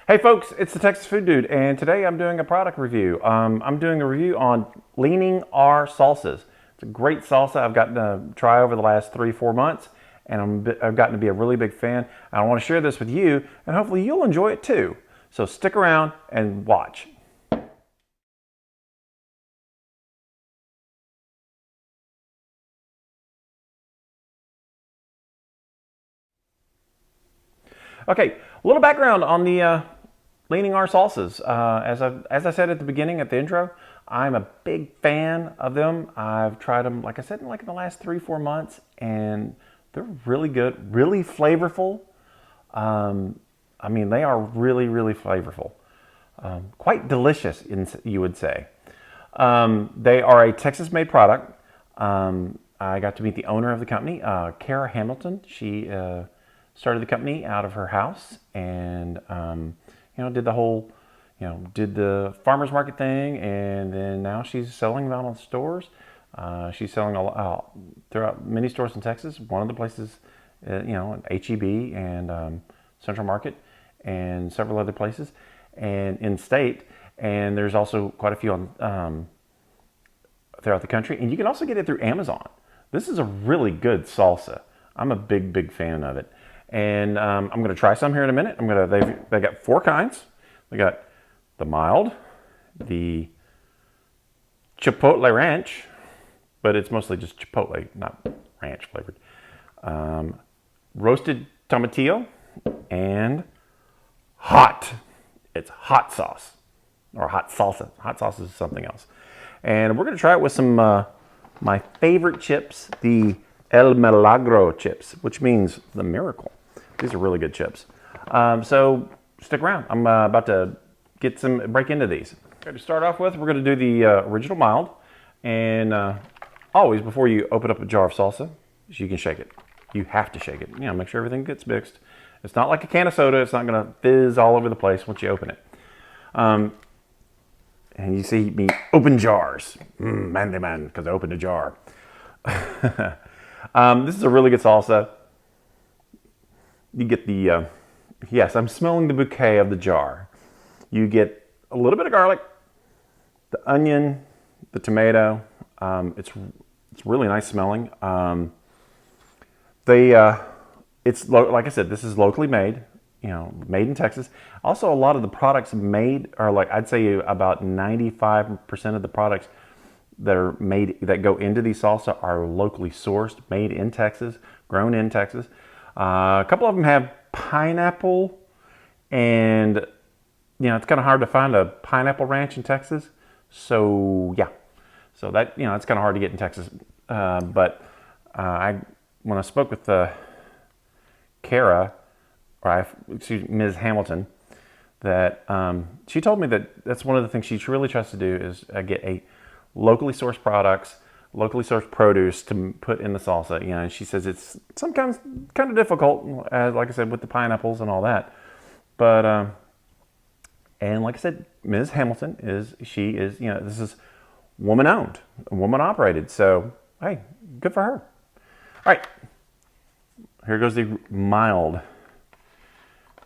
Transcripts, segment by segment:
Hey folks, it's the Texas Food Dude, and today I'm doing a product review. I'm doing a review on Leaning R Salsas. It's a great salsa I've gotten to try over the last 3-4 months, and I've gotten to be a really big fan. I want to share this with you, and hopefully you'll enjoy it too. So stick around and watch. Okay, a little background on the Leaning R Salsas. As I said at the beginning, at the intro, I'm a big fan of them. I've tried them, like I said, in the last 3-4 months, and they're really good, really flavorful. I mean, they are really, really flavorful. Quite delicious, you would say. They are a Texas-made product. I got to meet the owner of the company, Kara Hamilton. She started the company out of her house, and did the whole, did the farmers market thing, and then now she's selling them out in stores. She's selling throughout many stores in Texas. One of the places, HEB and Central Market, and several other places, and in state. And there's also quite a few on throughout the country, and you can also get it through Amazon. This is a really good salsa. I'm a big fan of it. And I'm going to try some here in a minute. They got 4 kinds. They got the mild, the Chipotle Ranch, but it's mostly just Chipotle, not ranch flavored. Roasted Tomatillo, and hot. It's hot sauce, or hot salsa. Hot sauce is something else. And we're going to try it with some my favorite chips, the El Milagro chips, which means the miracle. These are really good chips. So stick around. I'm about to break into these. Okay, to start off with, we're going to do the original mild. And always, before you open up a jar of salsa, you can shake it. You have to shake it. Make sure everything gets mixed. It's not like a can of soda. It's not going to fizz all over the place once you open it. And you see me open jars. Man, because I opened a jar. This is a really good salsa. You get the, yes, I'm smelling the bouquet of the jar. You get a little bit of garlic, the onion, the tomato. It's really nice smelling. It's like I said, this is locally made, made in Texas. Also, a lot of the products made are I'd say about 95% of the products that are made, that go into these salsa, are locally sourced, made in Texas, grown in Texas. A couple of them have pineapple, and it's kind of hard to find a pineapple ranch in Texas. So yeah, so that it's kind of hard to get in Texas. But when I spoke with Kara, Ms. Hamilton, that she told me that that's one of the things she really tries to do is get a locally sourced products, locally sourced produce to put in the salsa. And she says it's sometimes kind of difficult, like I said, with the pineapples and all that. But and like I said, Ms. Hamilton is this is woman owned, woman operated. So hey, good for her. All right, here goes the mild.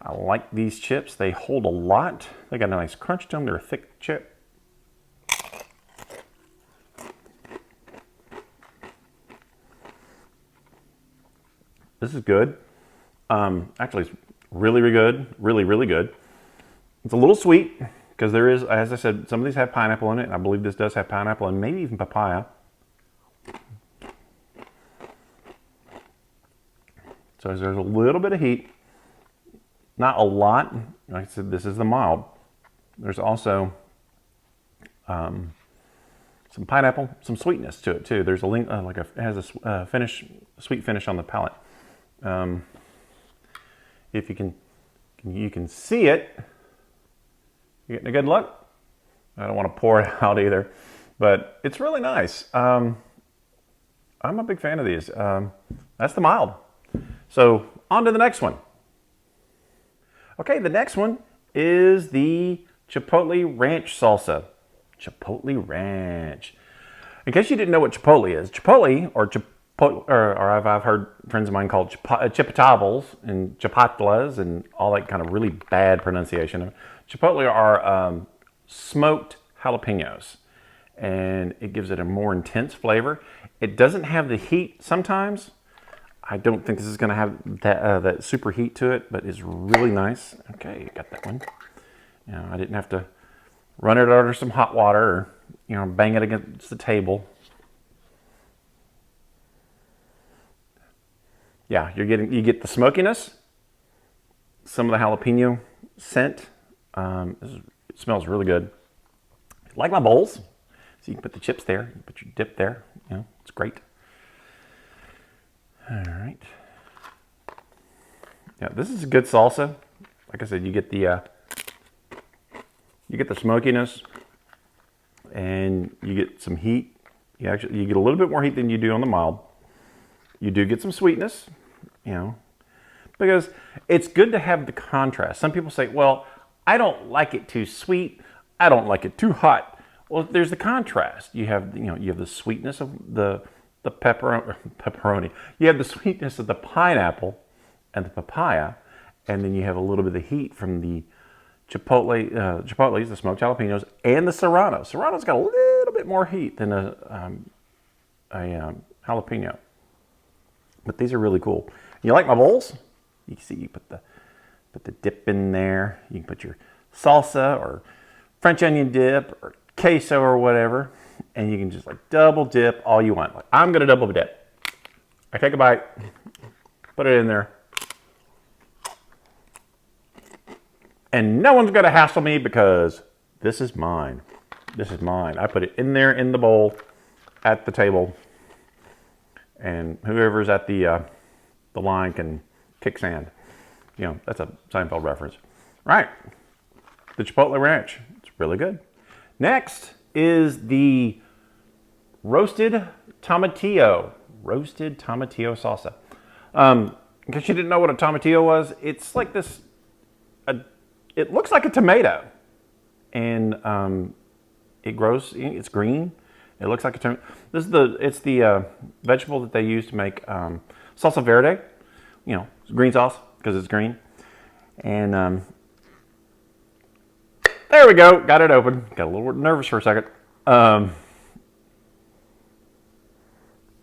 I like these chips. They hold a lot. They got a nice crunch to them. They're a thick chip. This is good. Actually, it's really good. Really good. It's a little sweet because there is, as I said, some of these have pineapple in it. And I believe this does have pineapple and maybe even papaya. So there's a little bit of heat. Not a lot. Like I said, this is the mild. There's also some pineapple, some sweetness to it too. There's it has a sweet finish on the palate. If you can see it, you're getting a good look. I don't want to pour it out either, but it's really nice. I'm a big fan of these. That's the mild. So on to the next one. Okay, the next one is the Chipotle Ranch salsa. Chipotle Ranch. In case you didn't know what Chipotle is, Chipotle, or or I've heard friends of mine called chipotles and chipotles and all that kind of really bad pronunciation. Chipotle are smoked jalapenos, and it gives it a more intense flavor. It doesn't have the heat sometimes. I don't think this is going to have that super heat to it, but it's really nice. Okay, got that one. You know, I didn't have to run it under some hot water or, you know, bang it against the table. Yeah, you get the smokiness, some of the jalapeno scent. It smells really good. Like my bowls, so you can put the chips there, you can put your dip there. You know, it's great. All right. Yeah, this is a good salsa. Like I said, you get the smokiness, and you get some heat. You get a little bit more heat than you do on the mild. You do get some sweetness, you know, because it's good to have the contrast. Some people say, "Well, I don't like it too sweet. I don't like it too hot." Well, there's the contrast. You have the sweetness of the pepperoni. You have the sweetness of the pineapple and the papaya, and then you have a little bit of heat from the chipotles, the smoked jalapenos, and the serrano. Serrano's got a little bit more heat than a jalapeno, but these are really cool. You like my bowls? You can see you put the dip in there. You can put your salsa or French onion dip or queso or whatever, and you can just like double dip all you want. Like I'm gonna double dip. I take a bite, put it in there, and no one's gonna hassle me because this is mine. This is mine. I put it in there in the bowl at the table, and whoever's at the line can kick sand. You know, that's a Seinfeld reference. Right. The Chipotle Ranch. It's really good. Next is the roasted tomatillo. Roasted tomatillo salsa. In case you didn't know what a tomatillo was, it's like this, it looks like a tomato. And it grows, it's green. It looks like a tomato. It's the vegetable that they use to make salsa verde. You know, green sauce because it's green. And there we go. Got it open. Got a little nervous for a second.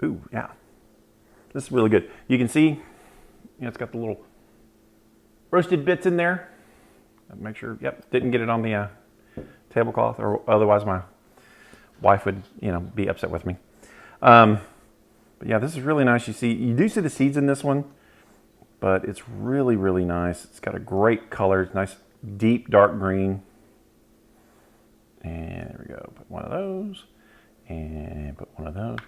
Ooh, yeah. This is really good. You can see, you know, it's got the little roasted bits in there. Make sure, yep, didn't get it on the tablecloth, or otherwise my wife would, you know, be upset with me. But yeah, this is really nice. You do see the seeds in this one, but it's really, really nice. It's got a great color. It's nice, deep, dark green. And there we go. Put one of those, and put one of those.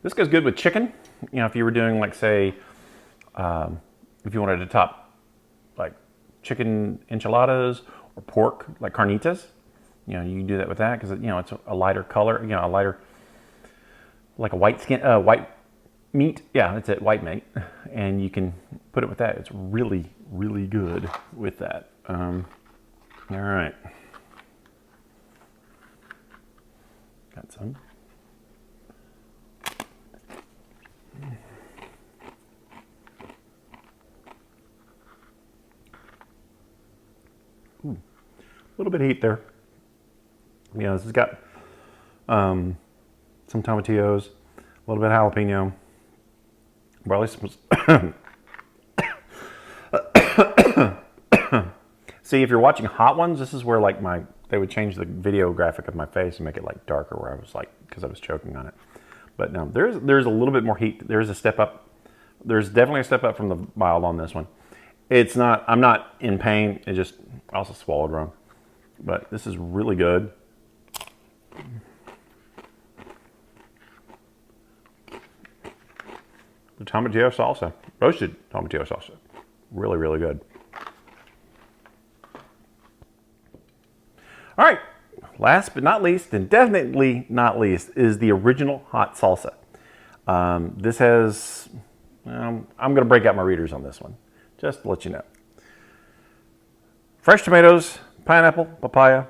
This goes good with chicken. You know, if you were doing, like, say, if you wanted to top, like, chicken enchiladas or pork, like carnitas, you know, you can do that with that because, you know, it's a lighter color, you know, a lighter, like a white meat. Yeah, that's it, white meat. And you can put it with that. It's really, really good with that. All right. Got some. Ooh, a little bit of heat there. You know, this has got some tomatillos, a little bit of jalapeno, barley. See, if you're watching hot ones, this is where like they would change the video graphic of my face and make it like darker, where I was like, because I was choking on it. But no, there's a little bit more heat. There's a step up. There's definitely a step up from the mild on this one. It's not, I'm not in pain. It just, I also swallowed wrong. But this is really good. The tomatillo salsa, roasted tomatillo salsa, really, really good. All right, last but not least, and definitely not least, is the original hot salsa. This has, I'm going to break out my readers on this one, just to let you know. Fresh tomatoes, pineapple, papaya,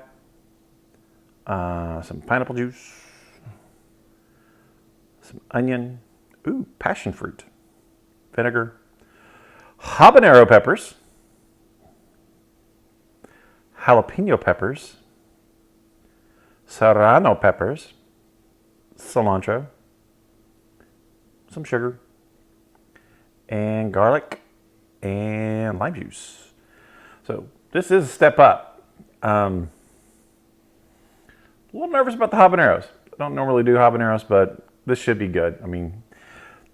some pineapple juice, some onion. Ooh, passion fruit, vinegar, habanero peppers, jalapeno peppers, serrano peppers, cilantro, some sugar, and garlic, and lime juice. So this is a step up. A little nervous about the habaneros. I don't normally do habaneros, but this should be good. I mean,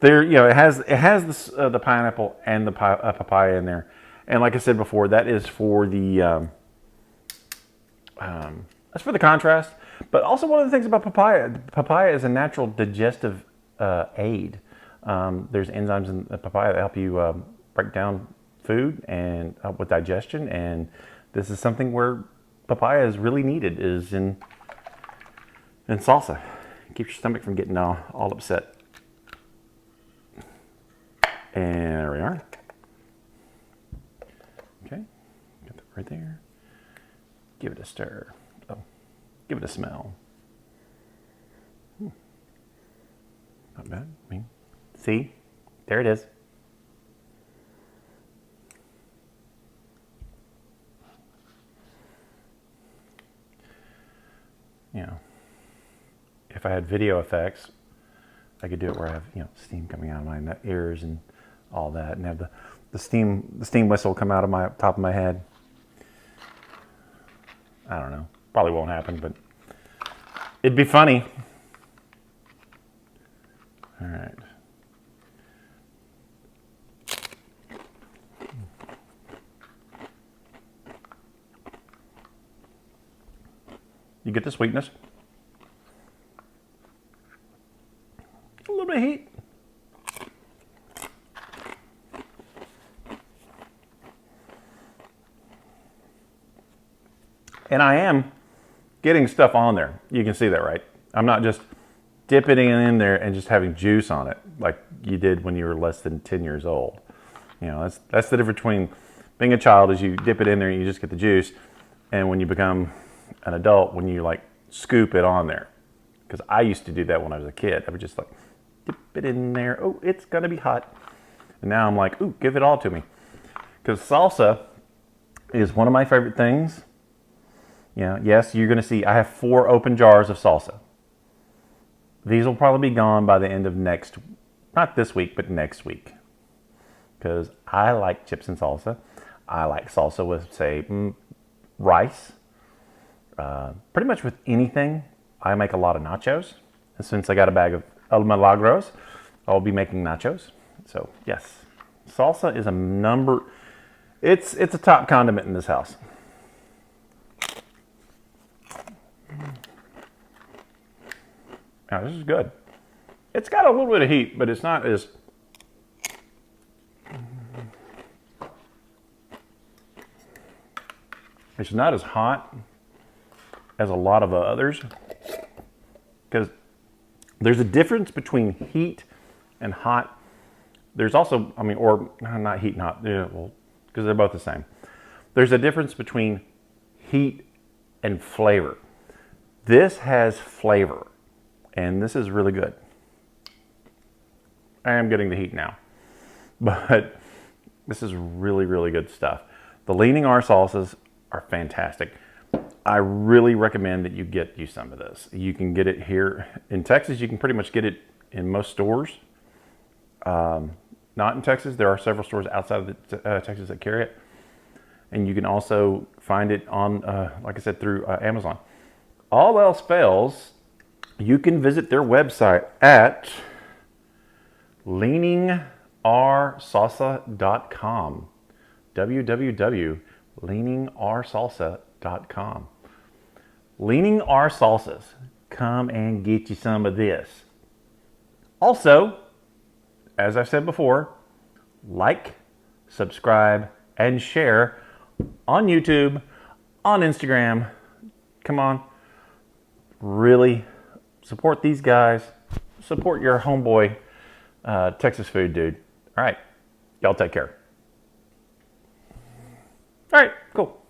there, it has this, the pineapple and the papaya in there, and like I said before, that is for the that's for the contrast. But also one of the things about papaya is a natural digestive aid. There's enzymes in the papaya that help you break down food and help with digestion, and this is something where papaya is really needed, is in salsa. Keep your stomach from getting all upset. And there we are. Okay, got that right there. Give it a stir. Oh, give it a smell. Not bad. I mean, see, there it is. If I had video effects, I could do it where I have steam coming out of my ears and all that, and have the steam whistle come out of my top of my head. I don't know. Probably won't happen, but it'd be funny. All right. You get the sweetness. A little bit of heat. And I am getting stuff on there. You can see that, right? I'm not just dipping it in there and just having juice on it like you did when you were less than 10 years old. That's the difference between being a child, is you dip it in there and you just get the juice, and when you become an adult, when you scoop it on there. Because I used to do that when I was a kid. I would just dip it in there. Oh, it's gonna be hot. And now I'm like, ooh, give it all to me. Because salsa is one of my favorite things. Yes, you're gonna see I have 4 open jars of salsa. These will probably be gone by the end of not this week, but next week. Because I like chips and salsa. I like salsa with, say, rice. Pretty much with anything. I make a lot of nachos. And since I got a bag of El Milagros, I'll be making nachos. So yes, salsa is it's a top condiment in this house. Now this is good. It's got a little bit of heat, but it's not as hot as a lot of the others, because there's a difference between heat and hot. There's also, or not heat and hot, because they're both the same. There's a difference between heat and flavor. This has flavor, and this is really good. I am getting the heat now, but this is really, really good stuff. The Leaning R salsas are fantastic. I really recommend that you get you some of this. You can get it here in Texas. You can pretty much get it in most stores. Not in Texas. There are several stores outside of Texas that carry it. And you can also find it on, like I said, through Amazon. All else fails, you can visit their website at leaningrsalsa.com. www.leaningrsalsa.com. Leaning R Salsas. Come and get you some of this. Also, as I've said before, like, subscribe, and share on YouTube, on Instagram. Come on. Really support these guys. Support your homeboy, Texas food dude. All right. Y'all take care. All right, cool.